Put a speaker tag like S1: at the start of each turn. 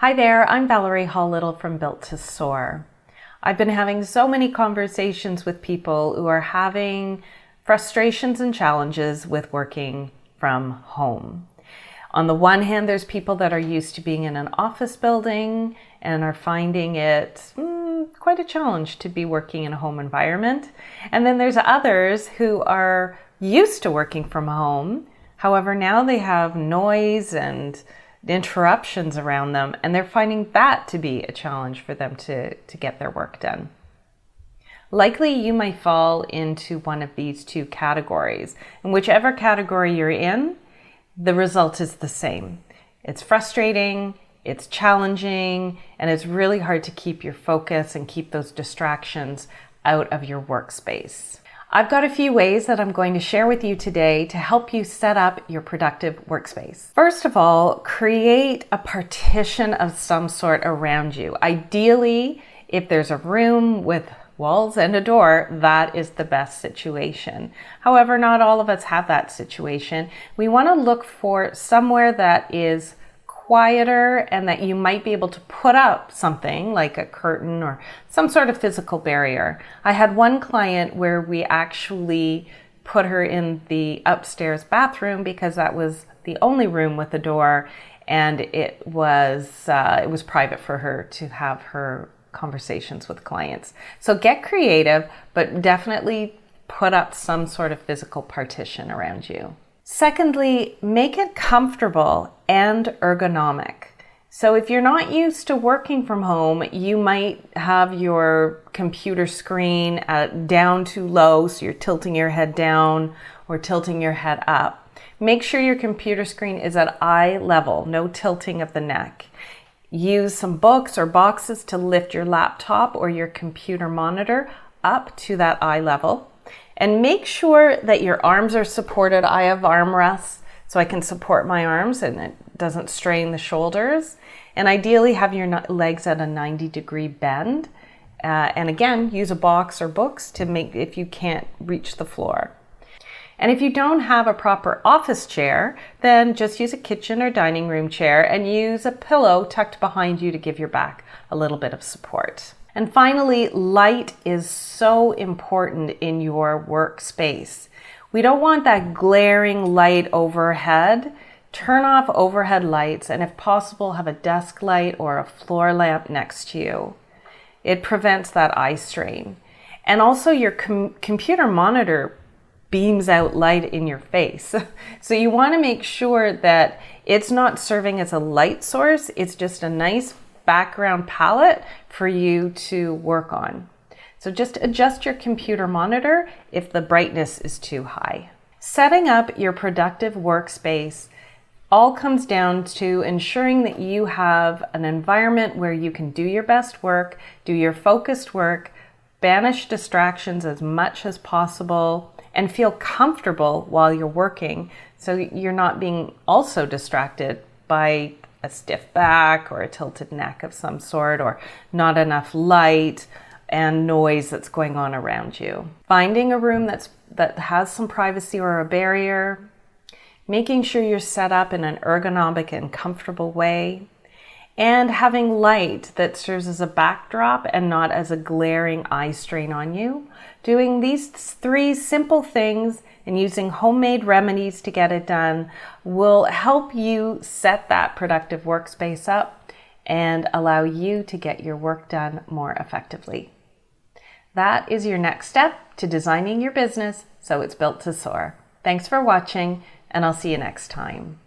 S1: Hi there, I'm Valeri Hall-Little from Built to Soar. I've been having so many conversations with people who are having frustrations and challenges with working from home. On the one hand, there's people that are used to being in an office building and are finding it quite a challenge to be working in a home environment. And then there's others who are used to working from home. However, now they have noise and interruptions around them, and they're finding that to be a challenge for them to get their work done. Likely you might fall into one of these two categories. In whichever category you're in, the result is the same. It's frustrating, it's challenging, and it's really hard to keep your focus and keep those distractions out of your workspace. I've got a few ways that I'm going to share with you today to help you set up your productive workspace. First of all, create a partition of some sort around you. Ideally, if there's a room with walls and a door, that is the best situation. However, not all of us have that situation. We want to look for somewhere that is quieter and that you might be able to put up something like a curtain or some sort of physical barrier. I had one client where we actually put her in the upstairs bathroom because that was the only room with a door, and it was private for her to have her conversations with clients. So get creative, but definitely put up some sort of physical partition around you. Secondly, make it comfortable and ergonomic. So if you're not used to working from home, you might have your computer screen down too low, so you're tilting your head down or tilting your head up. Make sure your computer screen is at eye level, no tilting of the neck. Use some books or boxes to lift your laptop or your computer monitor up to that eye level. And make sure that your arms are supported. I have arm rests so I can support my arms and it doesn't strain the shoulders. And ideally have your legs at a 90-degree bend. And again, use a box or books to make if you can't reach the floor. And if you don't have a proper office chair, then just use a kitchen or dining room chair and use a pillow tucked behind you to give your back a little bit of support. And finally, light is so important in your workspace. We don't want that glaring light overhead. Turn off overhead lights and if possible, have a desk light or a floor lamp next to you. It prevents that eye strain. And also your computer monitor beams out light in your face. So you want to make sure that it's not serving as a light source. It's just a nice background palette for you to work on. So just adjust your computer monitor if the brightness is too high. Setting up your productive workspace all comes down to ensuring that you have an environment where you can do your best work, do your focused work, banish distractions as much as possible, and feel comfortable while you're working so you're not being also distracted by a stiff back or a tilted neck of some sort or not enough light and noise that's going on around you. Finding a room that has some privacy or a barrier, making sure you're set up in an ergonomic and comfortable way, and having light that serves as a backdrop and not as a glaring eye strain on you. Doing these three simple things and using homemade remedies to get it done will help you set that productive workspace up and allow you to get your work done more effectively. That is your next step to designing your business so it's built to soar. Thanks for watching, and I'll see you next time.